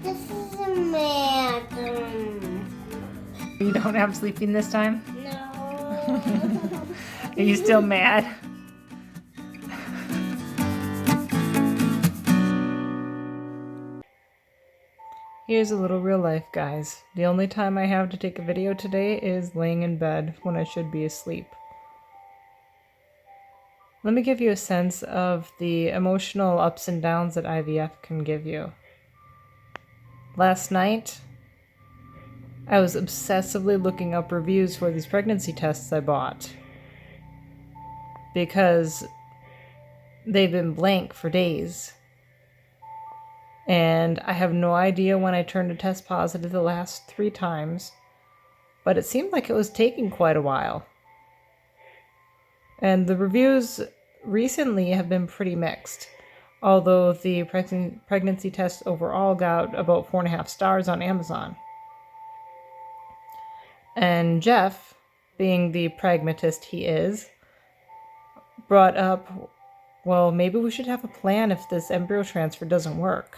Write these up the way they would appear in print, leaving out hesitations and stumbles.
This is a mad. You don't have sleeping this time? No. Are you still mad? Here's a little real life, guys. The only time I have to take a video today is laying in bed when I should be asleep. Let me give you a sense of the emotional ups and downs that IVF can give you. Last night, I was obsessively looking up reviews for these pregnancy tests I bought because they've been blank for days. And I have no idea when I turned a test positive the last 3 times, but it seemed like it was taking quite a while. And the reviews recently have been pretty mixed, although the pregnancy test overall got about 4.5 stars on Amazon. And Jeff, being the pragmatist he is, brought up, well, maybe we should have a plan if this embryo transfer doesn't work.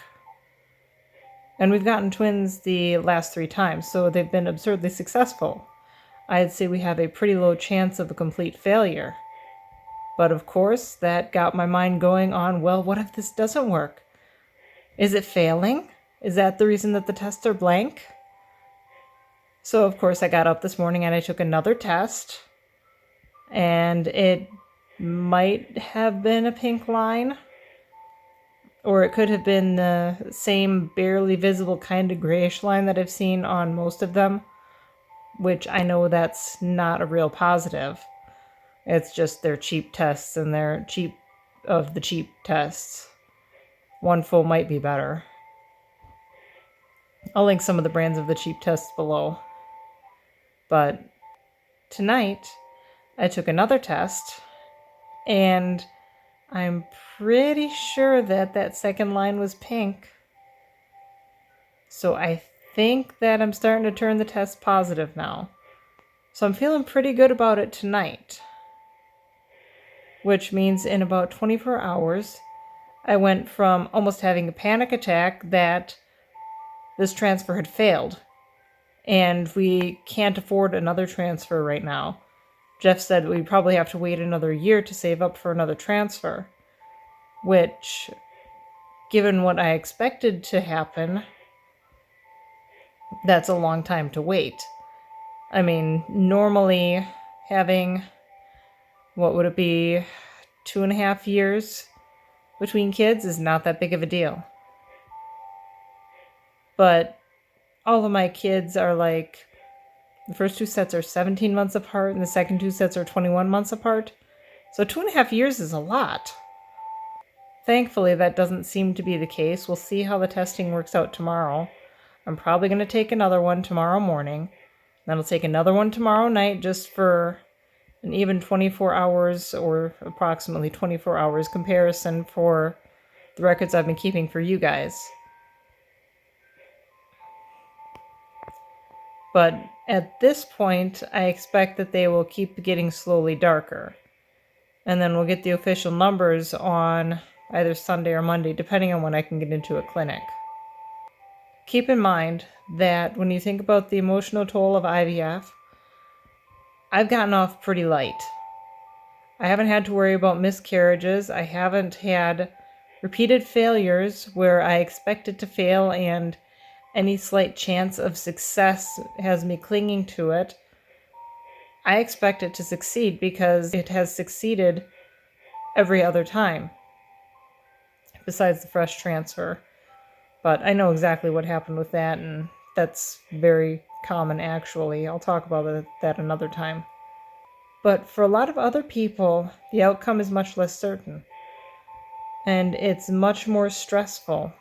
And we've gotten twins the last 3 times, so they've been absurdly successful. I'd say we have a pretty low chance of a complete failure. But of course, that got my mind going on, well, what if this doesn't work? Is it failing? Is that the reason that the tests are blank? So of course I got up this morning and I took another test, and it might have been a pink line, or it could have been the same barely visible kind of grayish line that I've seen on most of them, which I know that's not a real positive. It's just they're cheap tests, and they're cheap of the cheap tests. One full might be better. I'll link some of the brands of the cheap tests below. But tonight, I took another test, and I'm pretty sure that that second line was pink. So I think that I'm starting to turn the test positive now. So I'm feeling pretty good about it tonight. Which means in about 24 hours, I went from almost having a panic attack that this transfer had failed, and we can't afford another transfer right now. Jeff said we probably have to wait another year to save up for another transfer, which, given what I expected to happen, that's a long time to wait. I mean, normally having, what would it be, 2.5 years between kids is not that big of a deal. But all of my kids are like, the first 2 sets are 17 months apart, and the second 2 sets are 21 months apart. So 2.5 years is a lot. Thankfully, that doesn't seem to be the case. We'll see how the testing works out tomorrow. I'm probably going to take another one tomorrow morning. Then I'll take another one tomorrow night just for an even 24 hours or approximately 24 hours comparison for the records I've been keeping for you guys. But at this point, I expect that they will keep getting slowly darker. And then we'll get the official numbers on either Sunday or Monday, depending on when I can get into a clinic. Keep in mind that when you think about the emotional toll of IVF, I've gotten off pretty light. I haven't had to worry about miscarriages. I haven't had repeated failures where I expected to fail and any slight chance of success has me clinging to it. I expect it to succeed because it has succeeded every other time, besides the fresh transfer. But I know exactly what happened with that, and that's very common actually. I'll talk about that another time. But for a lot of other people, the outcome is much less certain, and it's much more stressful.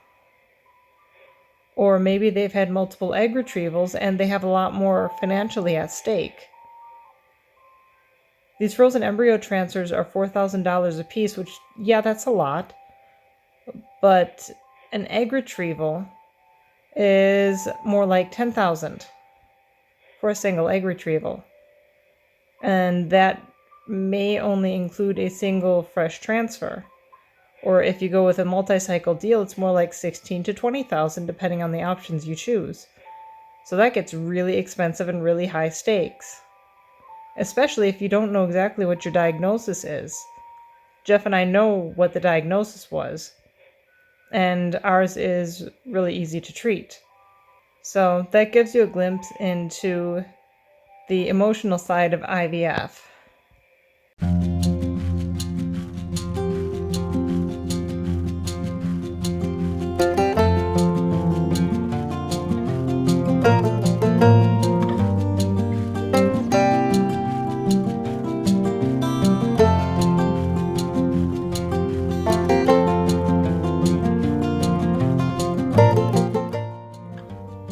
Or maybe they've had multiple egg retrievals and they have a lot more financially at stake. These frozen embryo transfers are $4,000 a piece, which, yeah, that's a lot. But an egg retrieval is more like $10,000 for a single egg retrieval. And that may only include a single fresh transfer. Or if you go with a multi-cycle deal, it's more like 16 to 20,000 depending on the options you choose. So that gets really expensive and really high stakes, especially if you don't know exactly what your diagnosis is. Jeff and I know what the diagnosis was, and ours is really easy to treat. So that gives you a glimpse into the emotional side of IVF.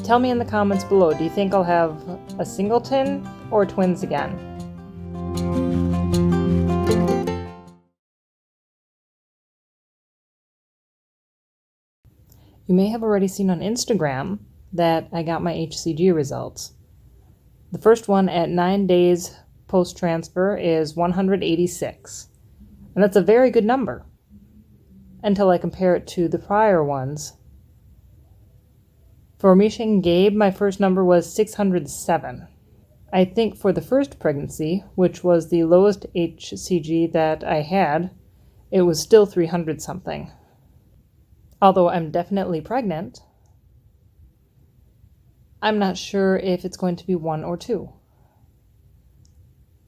Tell me in the comments below, do you think I'll have a singleton or twins again? You may have already seen on Instagram that I got my HCG results. The first one at 9 days post-transfer is 186. And that's a very good number until I compare it to the prior ones. For Misha and Gabe, my first number was 607. I think for the first pregnancy, which was the lowest HCG that I had, it was still 300 something. Although I'm definitely pregnant, I'm not sure if it's going to be 1 or 2.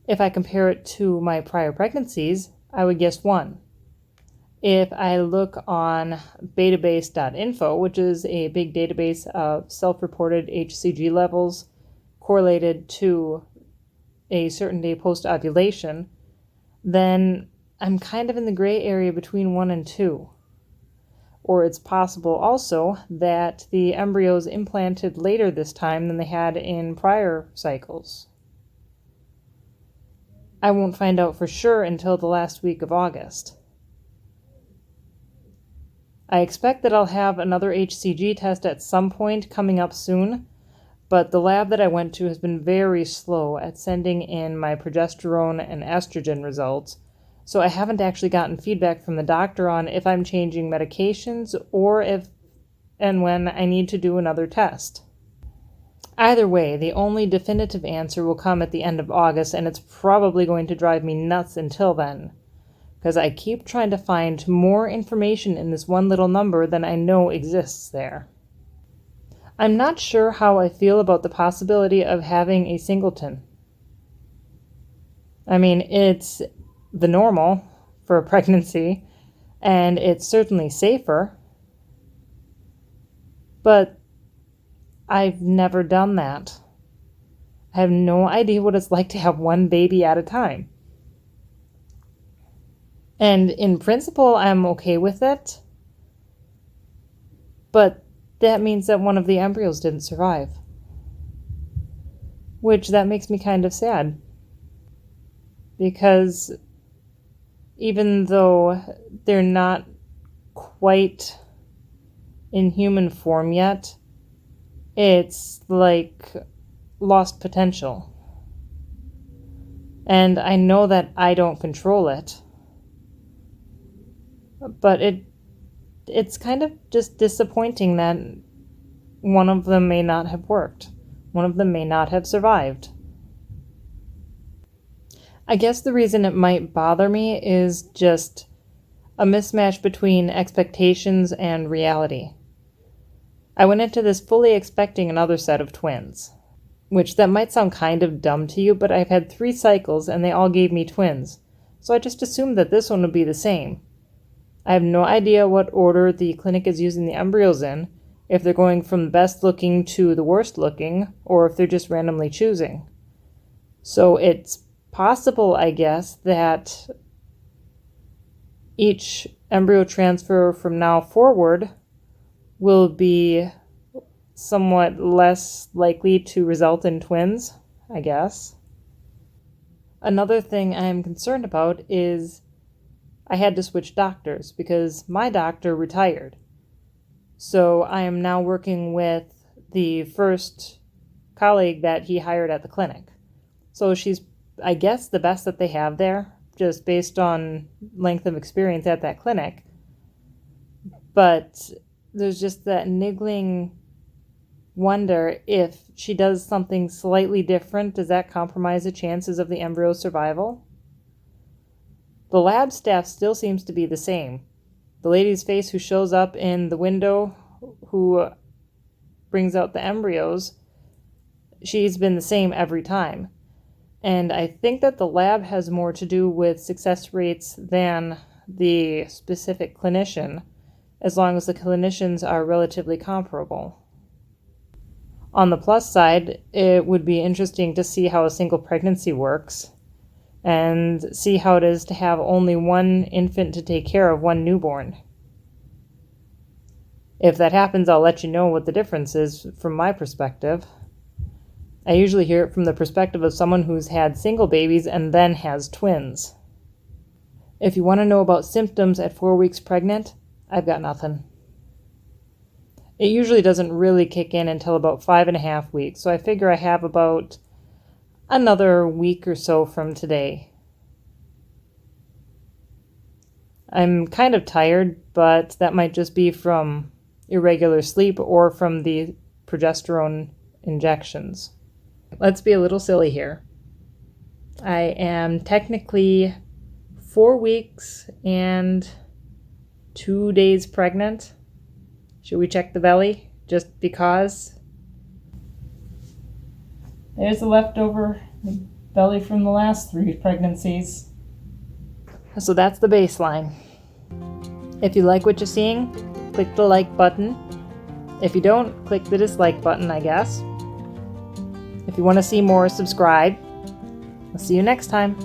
If I compare it to my prior pregnancies, I would guess 1. If I look on betabase.info, which is a big database of self-reported HCG levels correlated to a certain day post-ovulation, then I'm kind of in the gray area between 1 and 2. Or it's possible also that the embryos implanted later this time than they had in prior cycles. I won't find out for sure until the last week of August. I expect that I'll have another HCG test at some point coming up soon, but the lab that I went to has been very slow at sending in my progesterone and estrogen results, so I haven't actually gotten feedback from the doctor on if I'm changing medications or if and when I need to do another test. Either way, the only definitive answer will come at the end of August, and it's probably going to drive me nuts until then, because I keep trying to find more information in this one little number than I know exists there. I'm not sure how I feel about the possibility of having a singleton. I mean, it's the normal for a pregnancy, and it's certainly safer, but I've never done that. I have no idea what it's like to have one baby at a time. And in principle, I'm okay with it, but that means that one of the embryos didn't survive, which that makes me kind of sad, because even though they're not quite in human form yet, it's like lost potential. And I know that I don't control it, but it's kind of just disappointing that one of them may not have worked. One of them may not have survived. I guess the reason it might bother me is just a mismatch between expectations and reality. I went into this fully expecting another set of twins, which that might sound kind of dumb to you, but I've had 3 cycles and they all gave me twins, so I just assumed that this one would be the same. I have no idea what order the clinic is using the embryos in, if they're going from the best looking to the worst looking, or if they're just randomly choosing. So it's possible, I guess, that each embryo transfer from now forward will be somewhat less likely to result in twins, I guess. Another thing I'm concerned about is I had to switch doctors because my doctor retired. So I am now working with the first colleague that he hired at the clinic. So she's, I guess, the best that they have there, just based on length of experience at that clinic. But there's just that niggling wonder, if she does something slightly different, does that compromise the chances of the embryo's survival? The lab staff still seems to be the same. The lady's face who shows up in the window, who brings out the embryos, she's been the same every time. And I think that the lab has more to do with success rates than the specific clinician, as long as the clinicians are relatively comparable. On the plus side, it would be interesting to see how a single pregnancy works and see how it is to have only one infant to take care of, one newborn. If that happens, I'll let you know what the difference is from my perspective. I usually hear it from the perspective of someone who's had single babies and then has twins. If you want to know about symptoms at 4 weeks pregnant, I've got nothing. It usually doesn't really kick in until about 5.5 weeks, so I figure I have about another week or so from today. I'm kind of tired, but that might just be from irregular sleep or from the progesterone injections. Let's be a little silly here. I am technically 4 weeks and 2 days pregnant. Should we check the belly? Just because? There's the leftover belly from the last 3 pregnancies. So that's the baseline. If you like what you're seeing, click the like button. If you don't, click the dislike button, I guess. If you want to see more, subscribe. I'll see you next time.